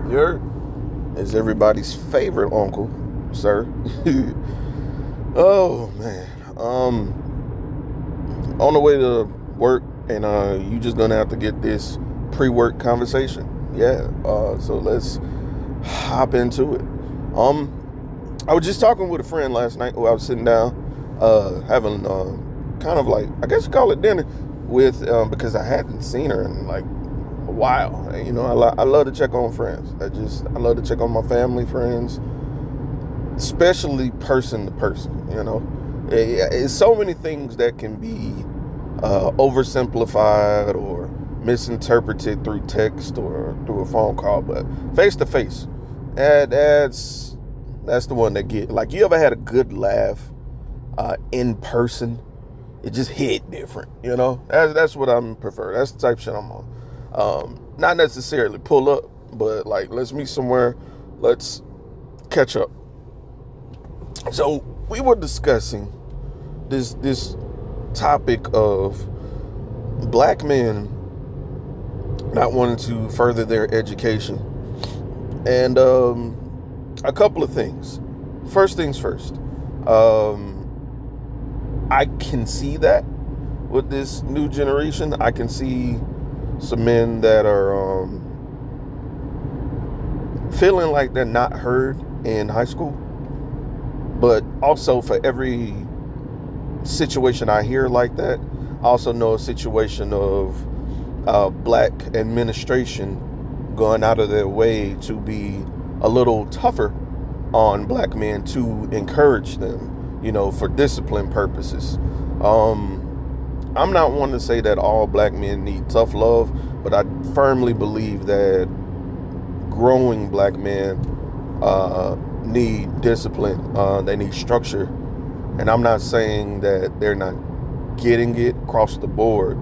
You're is everybody's favorite uncle, sir. Oh man. On the way to work, and you just gonna have to get this pre-work conversation. Yeah. So let's hop into it. Um, I was just talking with a friend last night who I was sitting down, having kind of like I guess you call it dinner with because I hadn't seen her in like a while. And, I love to check on friends. I love to check on my family, friends, especially person to person. It's so many things that can be oversimplified or misinterpreted through text or through a phone call, but face to face, that's the one that get like you ever had a good laugh in person. It just hit different. That's what I'm prefer. That's the type of shit I'm on. Not necessarily pull up, but like let's meet somewhere, let's catch up. So we were discussing this topic of black men not wanting to further their education, and a couple of things. First things first, I can see that with this new generation. I can see some men that are feeling like they're not heard in high school, but also for every situation I hear like that, I also know a situation of black administration going out of their way to be a little tougher on black men to encourage them, for discipline purposes. I'm not one to say that all black men need tough love, but I firmly believe that growing black men need discipline. They need structure. And I'm not saying that they're not getting it across the board,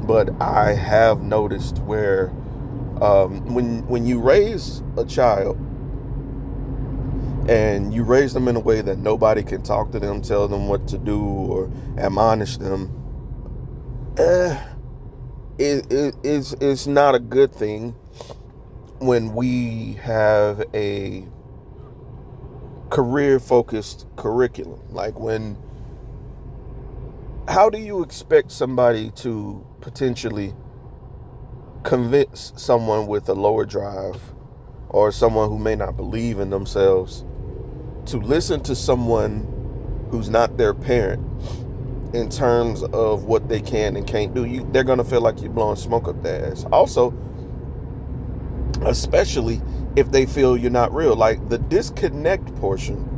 but I have noticed where when you raise a child and you raise them in a way that nobody can talk to them, tell them what to do, or admonish them, it's not a good thing when we have a career-focused curriculum. Like how do you expect somebody to potentially convince someone with a lower drive or someone who may not believe in themselves to listen to someone who's not their parent in terms of what they can and can't do? They're going to feel like you're blowing smoke up their ass. Also, especially if they feel you're not real. Like the disconnect portion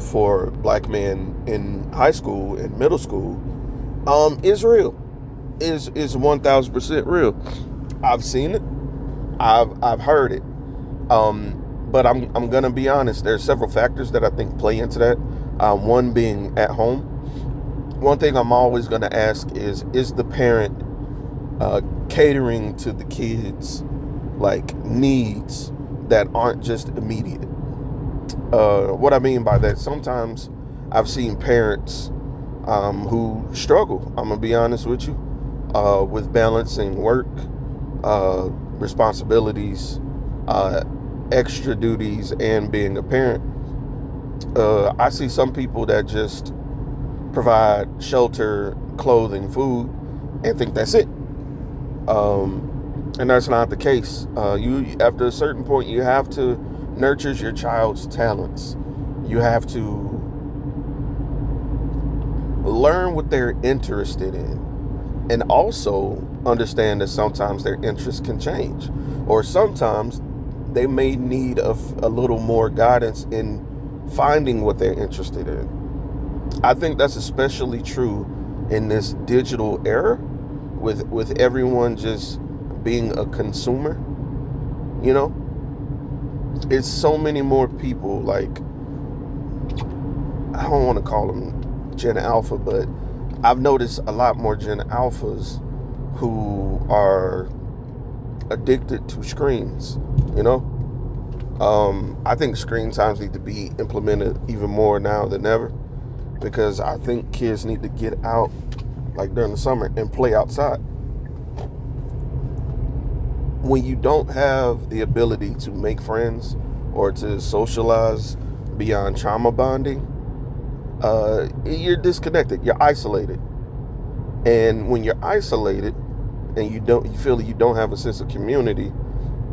for black men in high school and middle school is real. Is 1000% real. I've seen it. I've heard it. But I'm gonna be honest. There are several factors that I think play into that. One being at home. One thing I'm always gonna ask is the parent catering to the kids like needs that aren't just immediate? What I mean by that, sometimes I've seen parents who struggle, I'm gonna be honest with you, with balancing work, responsibilities, extra duties, and being a parent. I see some people that just provide shelter, clothing, food, and think that's it. And that's not the case. You after a certain point, you have to nurture your child's talents. You have to learn what they're interested in, and also understand that sometimes their interests can change, or sometimes they may need a little more guidance in finding what they're interested in. I think that's especially true in this digital era, with everyone just being a consumer. It's so many more people, like, I don't want to call them Gen Alpha, but I've noticed a lot more Gen Alphas who are addicted to screens. I think screen times need to be implemented even more now than ever, because I think kids need to get out, like during the summer, and play outside. when you don't have the ability to make friends or to socialize beyond trauma bonding, you're disconnected. You're isolated. And when you're isolated and you feel that you don't have a sense of community,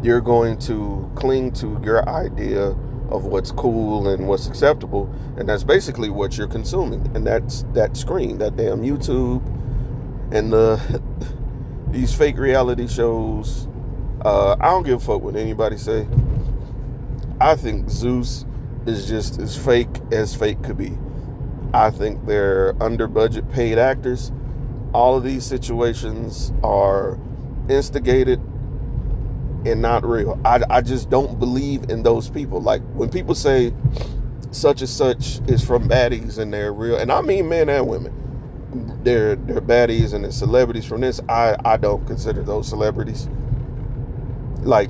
you're going to cling to your idea of what's cool and what's acceptable, and that's basically what you're consuming. And that's that screen, that damn YouTube, and these fake reality shows. I don't give a fuck what anybody say. I think Zeus is just as fake could be. I think they're under budget paid actors. All of these situations are instigated and not real. I just don't believe in those people. Like when people say such and such is from baddies and they're real, and I mean men and women, they're baddies and they're celebrities from this. I don't consider those celebrities. Like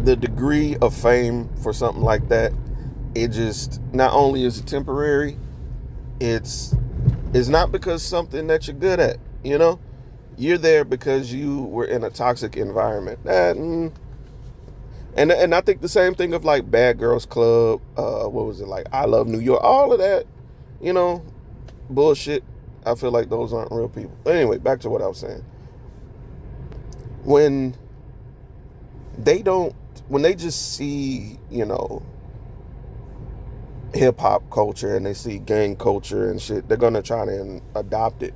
the degree of fame for something like that, it just not only is it temporary, it's not because something that you're good at, you know? You're there because you were in a toxic environment. And I think the same thing of like Bad Girls Club, what was it, like I Love New York, all of that, you know, bullshit. I feel like those aren't real people. But anyway, back to what I was saying. When they just see, you know, hip hop culture and they see gang culture and shit, they're gonna try to adopt it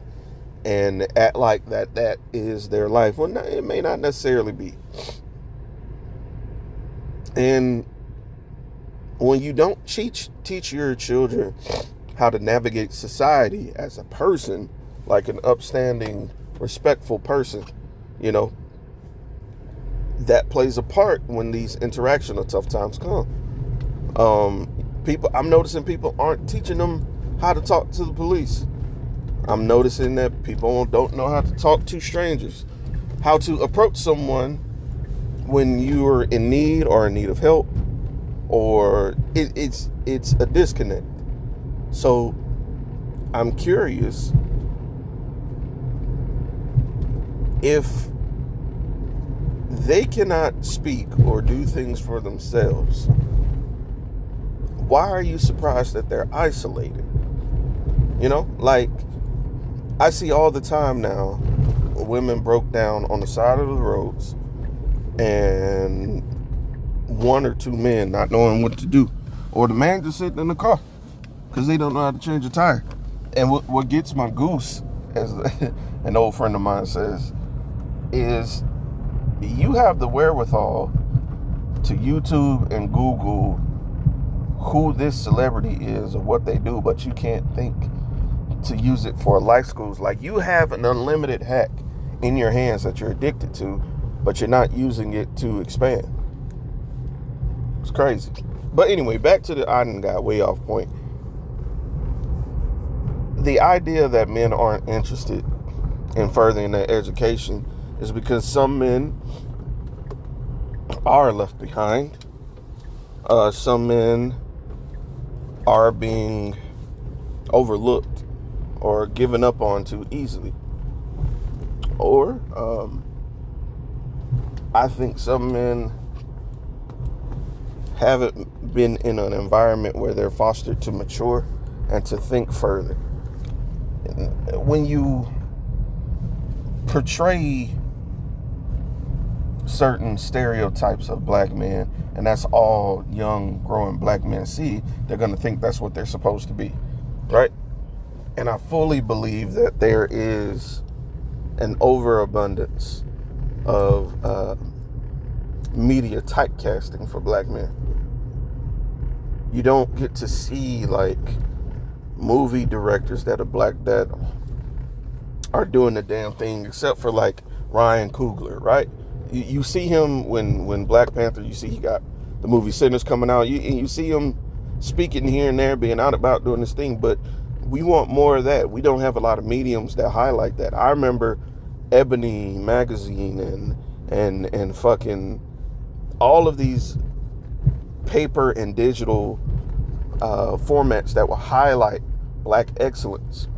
and act like that is their life. Well, it may not necessarily be. And when you don't teach your children how to navigate society as a person, like an upstanding, respectful person, you know, that plays a part when these interactional tough times come. I'm noticing people aren't teaching them how to talk to the police. I'm noticing that people don't know how to talk to strangers, how to approach someone when you're in need or in need of help, or it's a disconnect. So I'm curious if they cannot speak or do things for themselves, why are you surprised that they're isolated? You know, like I see all the time now, women broke down on the side of the roads and one or two men not knowing what to do, or the man just sitting in the car because they don't know how to change a tire. And what gets my goose, as an old friend of mine says, is you have the wherewithal to YouTube and Google who this celebrity is or what they do, but you can't think to use it for life schools. Like you have an unlimited hack in your hands that you're addicted to, but you're not using it to expand. It's crazy. But anyway, back to I got way off point. The idea that men aren't interested in furthering their education is because some men are left behind. Some men are being overlooked or given up on too easily. Or I think some men haven't been in an environment where they're fostered to mature and to think further. When you portray certain stereotypes of black men, and that's all young, growing black men see, they're going to think that's what they're supposed to be, right? And I fully believe that there is an overabundance of media typecasting for black men. You don't get to see like movie directors that are black that are doing the damn thing, except for like Ryan Coogler, right? You see him when Black Panther, you see he got the movie Sinners coming out, you see him speaking here and there, being out about doing this thing, but we want more of that. We don't have a lot of mediums that highlight that. I remember Ebony magazine and fucking all of these paper and digital formats that will highlight black excellence.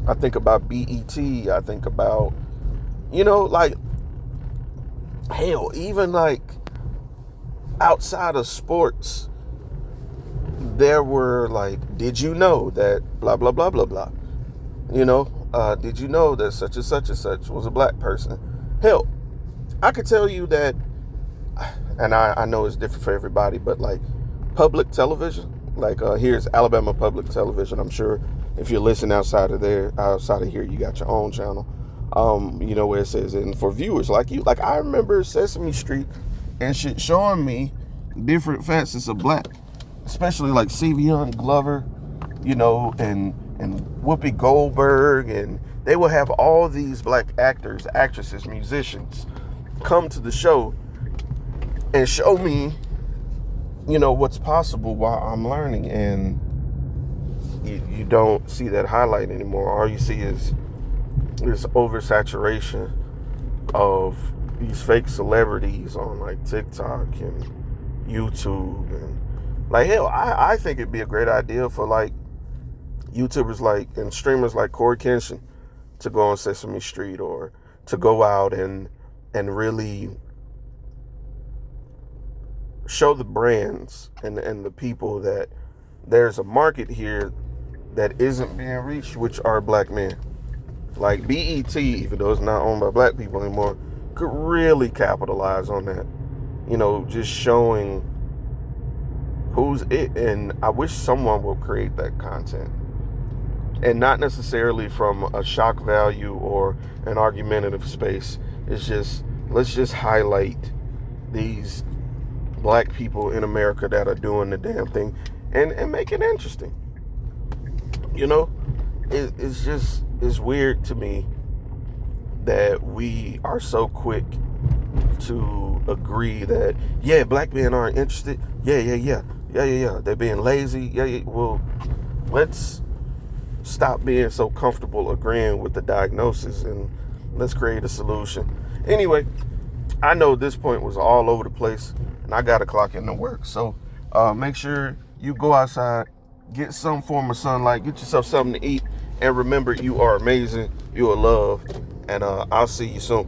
I think about BET. I think about, you know, like hell, even like outside of sports, there were like, did you know that blah, blah, blah, blah, blah. You know, did you know that such and such was a black person? Hell, I could tell you that, and I know it's different for everybody, but like public television, like here's Alabama Public Television. I'm sure if you're listening outside of here, you got your own channel. You know, where it says, and for viewers like you, like I remember Sesame Street and shit showing me different facets of black, especially like Savion Glover, you know, and Whoopi Goldberg, and they will have all these black actors, actresses, musicians come to the show and show me, you know, what's possible while I'm learning. And you don't see that highlight anymore. All you see is this oversaturation of these fake celebrities on like TikTok and YouTube, and like hell, I think it'd be a great idea for like YouTubers like and streamers like Corey Kenshin to go on Sesame Street, or to go out and really show the brands and the people that there's a market here that isn't being reached, which are black men. Like BET, even though it's not owned by black people anymore, could really capitalize on that. You know, just showing who's it. And I wish someone would create that content. And not necessarily from a shock value or an argumentative space. It's just, let's just highlight these black people in America that are doing the damn thing and make it interesting. You know, it's weird to me that we are so quick to agree that, yeah, black men aren't interested. Yeah. They're being lazy. Yeah. Well, let's stop being so comfortable agreeing with the diagnosis and let's create a solution. Anyway, I know this point was all over the place and I got to clock into work. So make sure you go outside, get some form of sunlight, get yourself something to eat, and remember, you are amazing, you are loved, and I'll see you soon.